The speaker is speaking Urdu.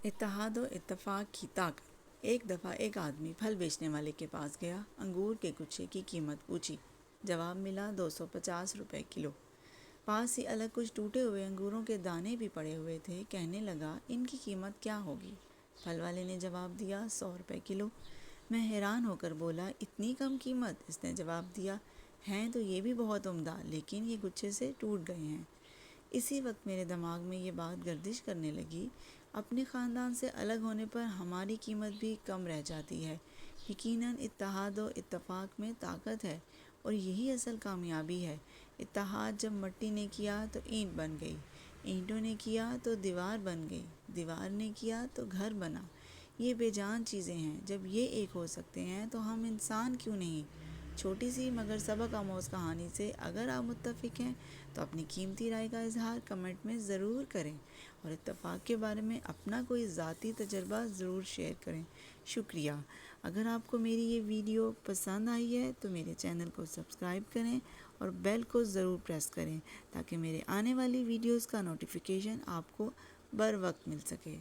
اتحاد و اتفاق کی طاقت۔ ایک دفعہ ایک آدمی پھل بیچنے والے کے پاس گیا، انگور کے گچھے کی قیمت پوچھی۔ جواب ملا 250 روپے کلو۔ پاس ہی الگ کچھ ٹوٹے ہوئے انگوروں کے دانے بھی پڑے ہوئے تھے۔ کہنے لگا ان کی قیمت کیا ہوگی؟ پھل والے نے جواب دیا 100 روپے کلو۔ میں حیران ہو کر بولا اتنی کم قیمت؟ اس نے جواب دیا ہیں تو یہ بھی بہت عمدہ، لیکن یہ گچھے سے ٹوٹ گئے ہیں۔ اسی وقت میرے دماغ میں یہ بات گردش کرنے لگی، اپنے خاندان سے الگ ہونے پر ہماری قیمت بھی کم رہ جاتی ہے۔ یقیناً اتحاد و اتفاق میں طاقت ہے اور یہی اصل کامیابی ہے۔ اتحاد جب مٹی نے کیا تو اینٹ بن گئی، اینٹوں نے کیا تو دیوار بن گئی، دیوار نے کیا تو گھر بنا۔ یہ بے جان چیزیں ہیں، جب یہ ایک ہو سکتے ہیں تو ہم انسان کیوں نہیں؟ چھوٹی سی مگر سبق آموز کہانی سے اگر آپ متفق ہیں تو اپنی قیمتی رائے کا اظہار کمنٹ میں ضرور کریں اور اتفاق کے بارے میں اپنا کوئی ذاتی تجربہ ضرور شیئر کریں۔ شکریہ۔ اگر آپ کو میری یہ ویڈیو پسند آئی ہے تو میرے چینل کو سبسکرائب کریں اور بیل کو ضرور پریس کریں تاکہ میرے آنے والی ویڈیوز کا نوٹیفیکیشن آپ کو بر وقت مل سکے۔